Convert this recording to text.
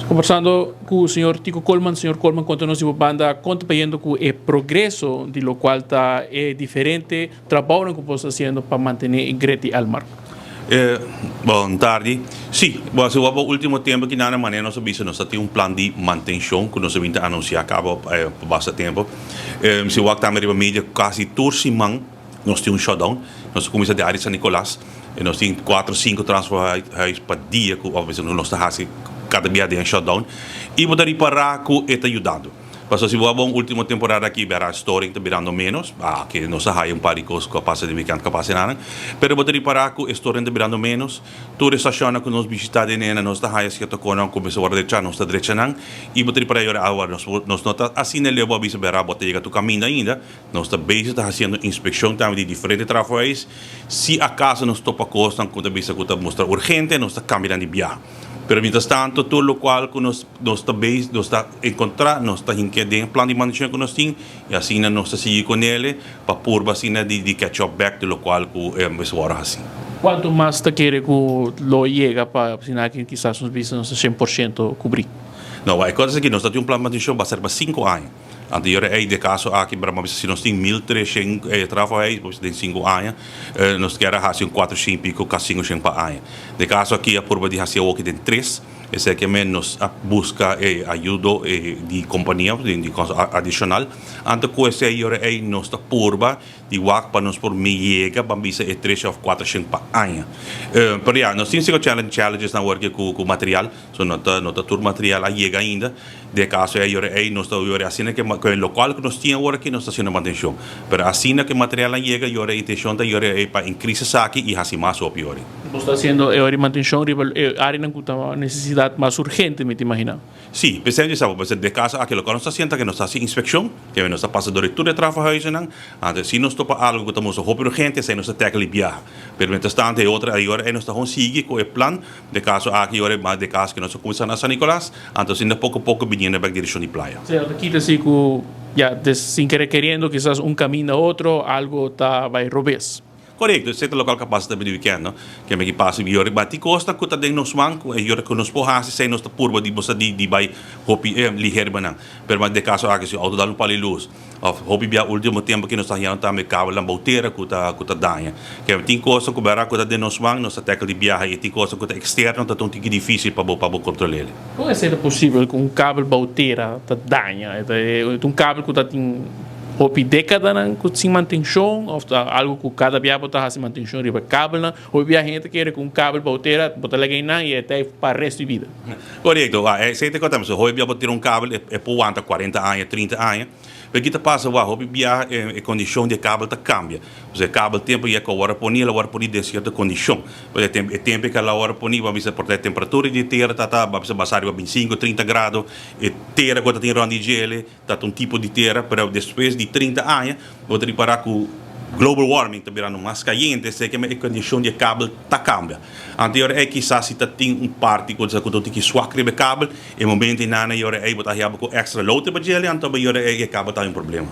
Conversando com o senhor Tico Coleman, conta-nos de banda, conta para que o progresso, de lo qual está diferente, trabalho que você está fazendo para manter a Greti Almar. Boa tarde. Sim, bom, se o último tempo que na maneira nós nós temos plano de manutenção que nós vamos anunciar acaba por bastante tempo. Se o também a mídia quase todos semana nós temos shutdown. Nós começamos de área São Nicolás e nós temos 4, 5 transferências para dia que obviamente nós estamos cada dia de shutdown e vou reparar que está ajudando. Mas se o última temporada aqui verá história está virando menos, que não se há par de coisas que passa de weekend que passa nada, mas vou reparar que a história está virando menos. Toda essa estação que nós visitamos nós está há certa coisa começa a direita, nós está direita não, e vou reparar agora nós nota assim ele vai avisar verá bota chega tu caminho ainda, nós está base está fazendo inspeção também de diferentes trabalhos. Se acaso nós topa coisa quando visa que está mostra urgente, nós está cambiando de viagem. Pero mientras tanto, todo lo cual que nos está encontrar, nos está en plan de manutención que nos tiene, y así nos está seguir con él, para por así de catch up back de lo cual que es ahora así. ¿Cuánto más te quiere que lo llega para que quizás nos visa 100% cubrir? No, hay cosas que nos está un plan de manutención va a ser para 5 años. Anterior de caso aqui para se nós tem 1.300 trabalhos, pues tem 5 anos, nós queremos fazer 400 pico, quase 500 para ano. De caso aqui a curva de fazer o que tem 3, esse aqui nos busca ajuda de companhia, de adicional. Antes que esse aí nós está curva de WAC para nós por chega para bisa 3 ou 400 para ano. Pero já nós temos challenges na work com material, so nota tur material chega ainda. De caso aí nós está assim que o local que nós tínhamos agora aqui nós está fazendo manutenção. Pero assim que o material chega, a intenção é para increasar aqui e fazer mais o pior. Você está fazendo a manutenção a área não tem necessidade mais urgente, me imagino. Sim, pensando nisso, mas de caso aquilo que nós está fazendo que nós está fazendo inspeção, que nós está passando diretor de trabalho não, antes se nós topa algo que estamos urgente, se nós está tackle viajar. Pero mientras tanto outra agora nós está conseguir com o plano de caso aqui agora mais de caso que nós começamos na São Nicolás, então ainda pouco vindo para a direção de praia. Certo, aqui está assim que já sem querer querendo, quizás caminho a outro, algo vai revés. Correto, esse é o local que passa também de weekend, não? Que é que passa e agora bate costa que está dentro nos manco, e agora que nos porras se nós está curva de você de vai hopi ligeiro banang. Pero de caso aqui se auto dá para luz. Hopi bia último tempo que nós está indo também cabo lá bauteira que está danha. Que tem coisa que verá que está dentro nos manco, nós tackle de viagem e tem coisa que está externo, está tão difícil para controlar. Como é ser possível com cabo bauteira está danha? É cabo que está hopi década sem manutenção, ou algo que cada dia está sem manutenção riba cabo não, hopi a gente quer com cabo bauteira, botar lá e até para o resto de vida. Correto, se te contamos, hopi botar cabo é por 40 anos, 30 anos. Porque que passa lá, hopi a condição de cabo está cambia. O cabo tempo é que agora poni de certa condição. Porque tempo que ela agora poni vai ser por a temperatura de terra tá vai ser basar 25, 30 graus, e terra quando tem rond de gelo, tá um tipo de terra, para depois de 30 anos, vou reparar que global warming está virando mais caliente, sei que a condição de cabo está cambia. Anterior quizás se tem parte que você tem que suar o cabo, e momento em nada, botar com extra load para gelo, então o cabo está um problema.